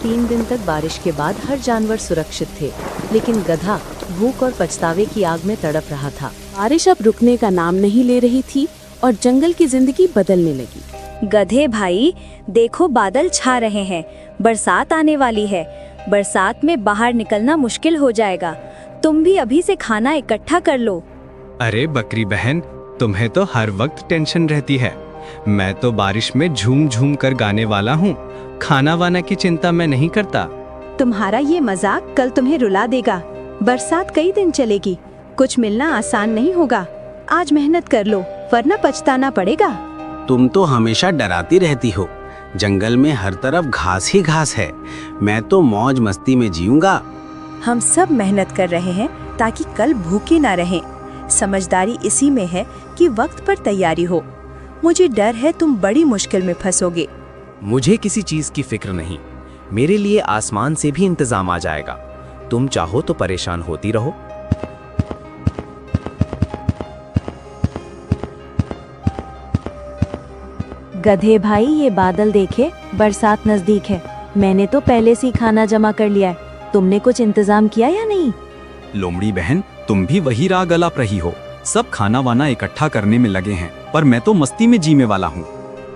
3 दिन तक बारिश के बाद हर जानवर सुरक्षित थे, लेकिन गधा भूख और पछतावे की आग में तड़प रहा था। बारिश अब रुकने का नाम नहीं ले रही थी और जंगल की जिंदगी बदलने लगी। गधे भाई, देखो बादल छा रहे हैं, बरसात आने वाली है। बरसात में बाहर निकलना मुश्किल हो जाएगा। तुम भी अभी से खाना इकट्ठा कर लो। अरे बकरी बहन, तुम्हें तो हर वक्त टेंशन रहती है। मैं तो बारिश में झूम झूम कर गाने वाला हूँ। खाना वाना की चिंता मैं नहीं करता। तुम्हारा ये मजाक कल तुम्हें रुला देगा। बरसात कई दिन चलेगी, कुछ मिलना आसान नहीं होगा। आज मेहनत कर लो, वरना पछताना पड़ेगा। तुम तो हमेशा डराती रहती हो। जंगल में हर तरफ घास ही घास है। मैं तो मौज मस्ती में जीऊंगा। हम सब मेहनत कर रहे हैं ताकि कल भूखे ना रहें। समझदारी इसी में है कि वक्त पर तैयारी हो। मुझे डर है तुम बड़ी मुश्किल में फंसोगे। मुझे किसी चीज की फिक्र नहीं। मेरे लिए आसमान से भी इंतजाम आ जाएगा। तुम चाहो तो परेशान होती रहो। गधे भाई, ये बादल देखे, बरसात नजदीक है। मैंने तो पहले से ही खाना जमा कर लिया है। तुमने कुछ इंतजाम किया या नहीं? लोमड़ी बहन, तुम भी वही राग अलाप रही हो। सब खाना वाना इकट्ठा करने में लगे हैं, पर मैं तो मस्ती में जीने वाला हूँ।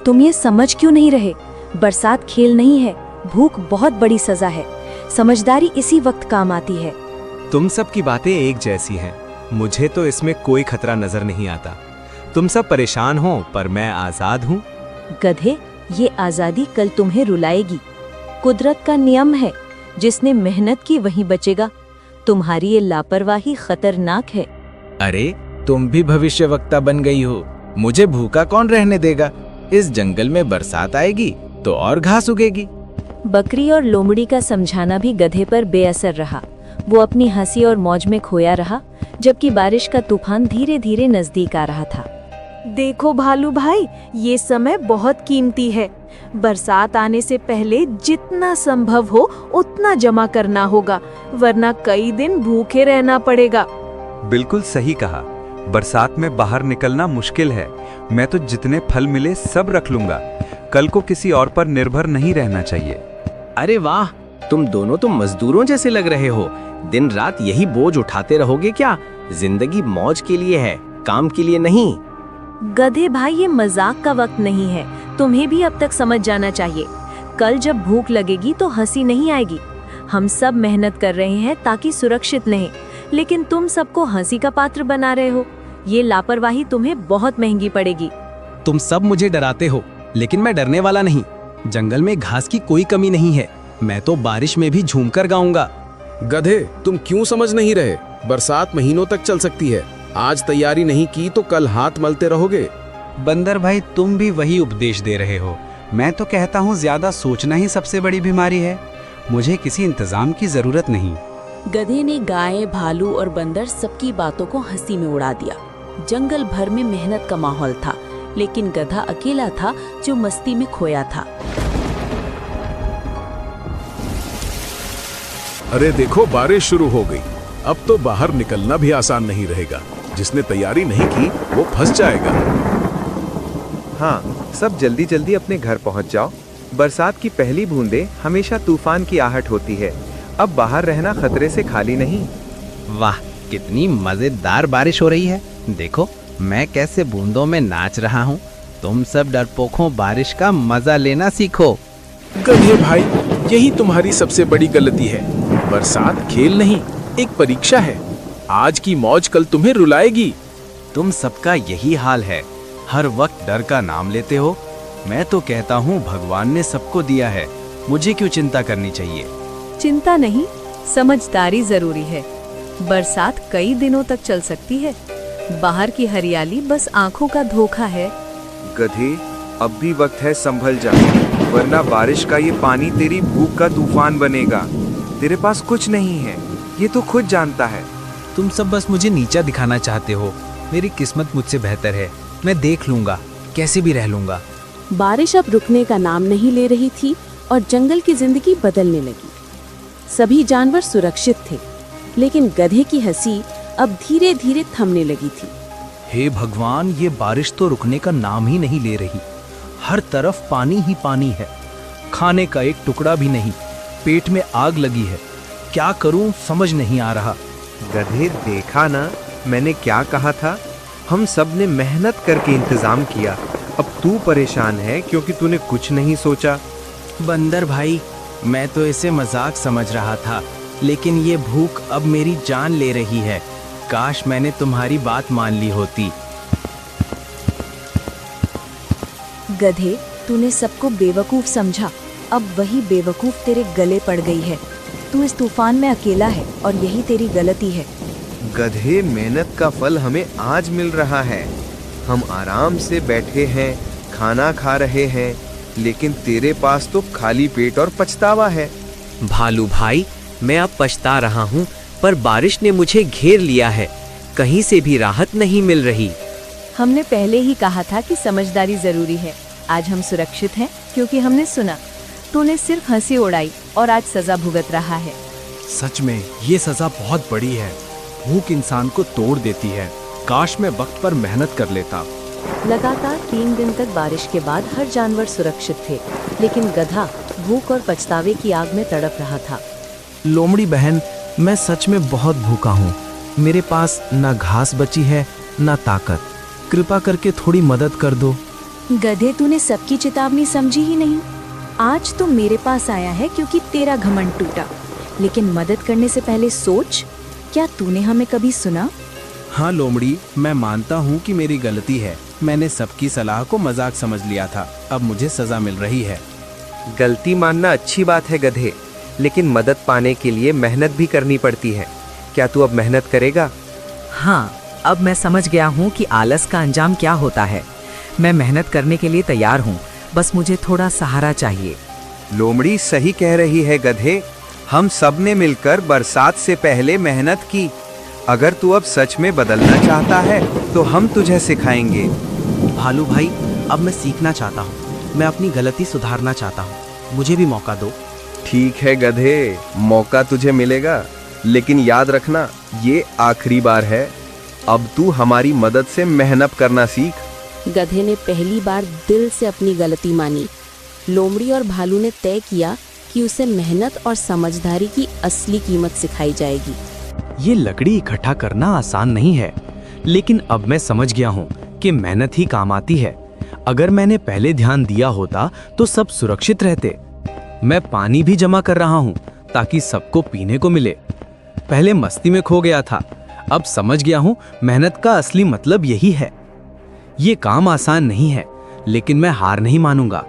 तुम ये समझ क्यों नहीं रहे? बरसात खेल नहीं है, भूख बहुत बड़ी सजा है। समझदारी इसी वक्त काम आती है। तुम सब की बातें एक जैसी हैं। मुझे तो इसमें कोई खतरा नजर नहीं आता। तुम सब परेशान हो, पर मैं आजाद हूँ। गधे, ये आजादी कल तुम्हें रुलाएगी। कुदरत का नियम है, जिसने मेहनत की वही बचेगा। तुम्हारी ये लापरवाही खतरनाक है। अरे, तुम भी भविष्यवक्ता बन गई हो। मुझे भूखा कौन रहने देगा? इस जंगल में बरसात आएगी तो और घास उगेगी। बकरी और लोमड़ी का समझाना भी गधे पर बेअसर रहा। वो अपनी हंसी और मौज में खोया रहा, जबकि बारिश का तूफान धीरे धीरे नजदीक आ रहा था। देखो भालू भाई, ये समय बहुत कीमती है। बरसात आने से पहले जितना संभव हो उतना जमा करना होगा, वरना कई दिन भूखे रहना पड़ेगा। बिल्कुल सही कहा। बरसात में बाहर निकलना मुश्किल है। मैं तो जितने फल मिले सब रख लूंगा। कल को किसी और पर निर्भर नहीं रहना चाहिए। अरे वाह, तुम दोनों तो मजदूरों जैसे लग रहे हो। दिन रात यही बोझ उठाते रहोगे क्या? जिंदगी मौज के लिए है, काम के लिए नहीं। गधे भाई, ये मजाक का वक्त नहीं है। तुम्हें भी अब तक समझ जाना चाहिए। कल जब भूख लगेगी तो हंसी नहीं आएगी। हम सब मेहनत कर रहे हैं ताकि सुरक्षित रहें, लेकिन तुम सबको हंसी का पात्र बना रहे हो। ये लापरवाही तुम्हें बहुत महंगी पड़ेगी। तुम सब मुझे डराते हो, लेकिन मैं डरने वाला नहीं। जंगल में घास की कोई कमी नहीं है। मैं तो बारिश में भी झूमकर गाऊंगा। गधे, तुम क्यों समझ नहीं रहे? बरसात महीनों तक चल सकती है। आज तैयारी नहीं की तो कल हाथ मलते रहोगे। बंदर भाई, तुम भी वही उपदेश दे रहे हो। मैं तो कहता हूँ, ज्यादा सोचना ही सबसे बड़ी बीमारी है। मुझे किसी इंतजाम की जरूरत नहीं। गधे ने गाय, भालू और बंदर सबकी बातों को हंसी में उड़ा दिया। जंगल भर में मेहनत का माहौल था, लेकिन गधा अकेला था जो मस्ती में खोया था। अरे देखो, बारिश शुरू हो गई। अब तो बाहर निकलना भी आसान नहीं रहेगा। जिसने तैयारी नहीं की वो फंस जाएगा। हाँ, सब जल्दी जल्दी अपने घर पहुंच जाओ। बरसात की पहली बूंदें हमेशा तूफान की आहट होती है। अब बाहर रहना खतरे से खाली नहीं। वाह, कितनी मजेदार बारिश हो रही है। देखो मैं कैसे बूंदों में नाच रहा हूँ। तुम सब डरपोकों, बारिश का मजा लेना सीखो। गधे भाई, यही तुम्हारी सबसे बड़ी गलती है। बरसात खेल नहीं, एक परीक्षा है। आज की मौज कल तुम्हें रुलाएगी। तुम सबका यही हाल है। हर वक्त डर का नाम लेते हो। मैं तो कहता हूँ भगवान ने सबको दिया है, मुझे क्यों चिंता करनी चाहिए? चिंता नहीं, समझदारी जरूरी है। बरसात कई दिनों तक चल सकती है। बाहर की हरियाली बस आंखों का धोखा है। गधे, अब भी वक्त है, संभल जा, वरना बारिश का ये पानी तेरी भूख का तूफान बनेगा। तेरे पास कुछ नहीं है, ये तो खुद जानता है। तुम सब बस मुझे नीचा दिखाना चाहते हो। मेरी किस्मत मुझसे बेहतर है। मैं देख लूंगा, कैसे भी रह लूंगा। बारिश अब रुकने का नाम नहीं ले रही थी और जंगल की जिंदगी बदलने लगी। सभी जानवर सुरक्षित थे, लेकिन गधे की हंसी अब धीरे धीरे थमने लगी थी। हे भगवान, ये बारिश तो रुकने का नाम ही नहीं ले रही। हर तरफ पानी ही पानी है। खाने का एक टुकड़ा भी नहीं। पेट में आग लगी है। क्या करूं समझ नहीं आ रहा। गधे, देखा ना मैंने क्या कहा था? हम सब ने मेहनत करके इंतजाम किया। अब तू परेशान है क्योंकि तूने कुछ नहीं सोचा। बंदर भाई, मैं तो इसे मजाक समझ रहा था, लेकिन ये भूख अब मेरी जान ले रही है। काश मैंने तुम्हारी बात मान ली होती। गधे, तूने सबको बेवकूफ समझा, अब वही बेवकूफ तेरे गले पड़ गई है। तू इस तूफान में अकेला है और यही तेरी गलती है। गधे, मेहनत का फल हमें आज मिल रहा है। हम आराम से बैठे हैं, खाना खा रहे हैं, लेकिन तेरे पास तो खाली पेट और पछतावा है। भालू भाई, मैं अब पछता रहा हूँ, पर बारिश ने मुझे घेर लिया है। कहीं से भी राहत नहीं मिल रही। हमने पहले ही कहा था कि समझदारी जरूरी है। आज हम सुरक्षित हैं क्योंकि हमने सुना। तूने सिर्फ हंसी उड़ाई और आज सजा भुगत रहा है। सच में ये सजा बहुत बड़ी है। भूख इंसान को तोड़ देती है। काश मैं वक्त पर मेहनत कर लेता। लगातार 3 दिन तक बारिश के बाद हर जानवर सुरक्षित थे, लेकिन गधा भूख और पछतावे की आग में तड़प रहा था। लोमड़ी बहन, मैं सच में बहुत भूखा हूँ। मेरे पास ना घास बची है ना ताकत। कृपा करके थोड़ी मदद कर दो। गधे, तूने सबकी चेतावनी समझी ही नहीं। आज तो मेरे पास आया है क्योंकि तेरा घमंड टूटा, लेकिन मदद करने से पहले सोच, क्या तूने हमें कभी सुना? हाँ लोमड़ी, मैं मानता हूँ कि मेरी गलती है। मैंने सबकी सलाह को मजाक समझ लिया था। अब मुझे सजा मिल रही है। गलती मानना अच्छी बात है गधे, लेकिन मदद पाने के लिए मेहनत भी करनी पड़ती है। क्या तू अब मेहनत करेगा? हाँ, अब मैं समझ गया हूँ कि आलस का अंजाम क्या होता है। मैं मेहनत करने के लिए तैयार हूँ, बस मुझे थोड़ा सहारा चाहिए। लोमड़ी सही कह रही है गधे। हम सब ने मिलकर बरसात से पहले मेहनत की। अगर तू अब सच में बदलना चाहता है तो हम तुझे सिखाएंगे। भालू भाई, अब मैं सीखना चाहता हूँ। मैं अपनी गलती सुधारना चाहता हूँ। मुझे भी मौका दो। ठीक है गधे, मौका तुझे मिलेगा, लेकिन याद रखना ये आखिरी बार है। अब तू हमारी मदद से मेहनत करना सीख। गधे ने पहली बार दिल से अपनी गलती मानी। लोमड़ी और भालू ने तय किया कि उसे मेहनत और समझदारी की असली कीमत सिखाई जाएगी। ये लकड़ी इकट्ठा करना आसान नहीं है, लेकिन अब मैं समझ गया हूँ कि मेहनत ही काम आती है। अगर मैंने पहले ध्यान दिया होता तो सब सुरक्षित रहते। मैं पानी भी जमा कर रहा हूँ ताकि सबको पीने को मिले। पहले मस्ती में खो गया था, अब समझ गया हूँ मेहनत का असली मतलब यही है। ये काम आसान नहीं है, लेकिन मैं हार नहीं मानूंगा।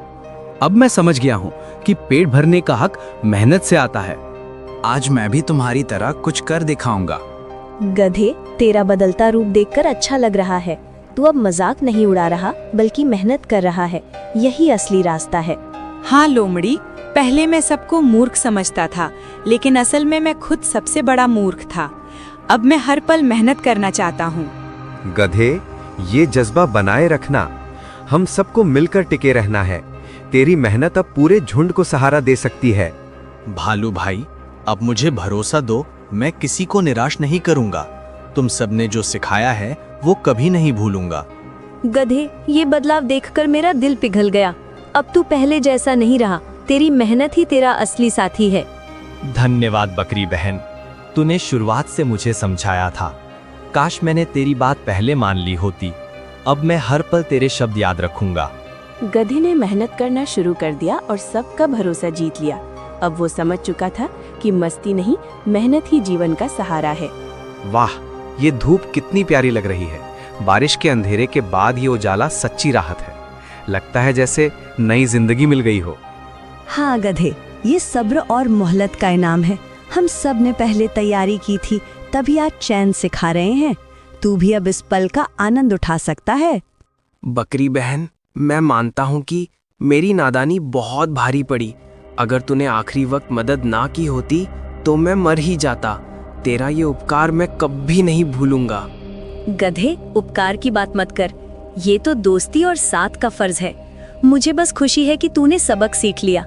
अब मैं समझ गया हूँ कि पेट भरने का हक मेहनत से आता है। आज मैं भी तुम्हारी तरह कुछ कर दिखाऊंगा। गधे, तेरा बदलता रूप देखकर अच्छा लग रहा है। तू अब मजाक नहीं उड़ा रहा, बल्कि मेहनत कर रहा है। यही असली रास्ता है। हाँ लोमड़ी, पहले मैं सबको मूर्ख समझता था, लेकिन असल में मैं खुद सबसे बड़ा मूर्ख था। अब मैं हर पल मेहनत करना चाहता हूँ। गधे, ये जज्बा बनाए रखना। हम सबको मिलकर टिके रहना है। तेरी मेहनत अब पूरे झुंड को सहारा दे सकती है। भालू भाई, अब मुझे भरोसा दो, मैं किसी को निराश नहीं करूंगा। तुम सबने जो सिखाया है वो कभी नहीं भूलूंगा। गधे, ये बदलाव देखकर मेरा दिल पिघल गया। अब तू पहले जैसा नहीं रहा। तेरी मेहनत ही तेरा असली साथी है। धन्यवाद बकरी बहन, तूने शुरुआत से मुझे समझाया था। काश मैंने तेरी बात पहले मान ली होती। अब मैं हर पल तेरे शब्द याद रखूंगा। गधे ने मेहनत करना शुरू कर दिया और सबका भरोसा जीत लिया। अब वो समझ चुका था कि मस्ती नहीं, मेहनत ही जीवन का सहारा है। वाह, ये धूप कितनी प्यारी लग रही है। बारिश के अंधेरे के बाद ये उजाला सच्ची राहत है। लगता है जैसे नई जिंदगी मिल गई हो। हाँ गधे, ये सब्र और मोहलत का इनाम है। हम सब ने पहले तैयारी की थी, तभी आज चैन से खा रहे हैं। तू भी अब इस पल का आनंद उठा सकता है। बकरी बहन, मैं मानता हूँ कि मेरी नादानी बहुत भारी पड़ी। अगर तूने आखिरी वक्त मदद ना की होती तो मैं मर ही जाता। तेरा ये उपकार मैं कभी नहीं भूलूंगा। गधे, उपकार की बात मत कर। ये तो दोस्ती और साथ का फर्ज है। मुझे बस खुशी है कि तूने सबक सीख लिया।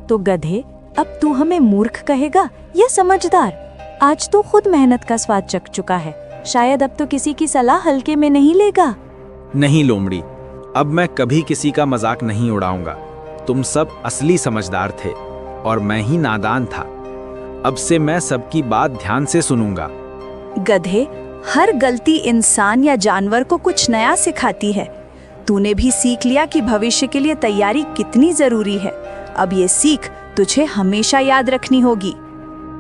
तो गधे, अब तू हमें मूर्ख कहेगा या समझदार? आज तो खुद मेहनत का स्वाद चख चुका है। शायद अब तो किसी की सलाह हल्के में नहीं लेगा। नहीं लोमड़ी, अब मैं कभी किसी का मजाक नहीं उड़ाऊंगा। तुम सब असली समझदार थे और मैं ही नादान था। अब से मैं सबकी बात ध्यान से सुनूंगा। गधे, हर गलती इंसान या जानवर को कुछ नया सिखाती है। तूने भी सीख लिया कि भविष्य के लिए तैयारी कितनी जरूरी है। अब ये सीख तुझे हमेशा याद रखनी होगी।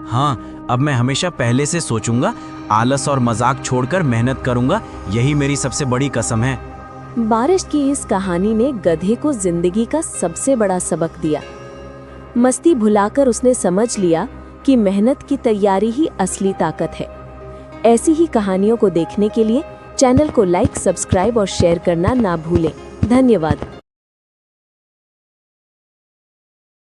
हाँ, अब मैं हमेशा पहले से सोचूंगा, आलस और मजाक छोड़कर मेहनत करूंगा। यही मेरी सबसे बड़ी कसम है। बारिश की इस कहानी ने गधे को जिंदगी का सबसे बड़ा सबक दिया। मस्ती भुलाकर उसने समझ लिया कि मेहनत की तैयारी ही असली ताकत है। ऐसी ही कहानियों को देखने के लिए चैनल को लाइक, सब्सक्राइब और शेयर करना ना भूलें। धन्यवाद।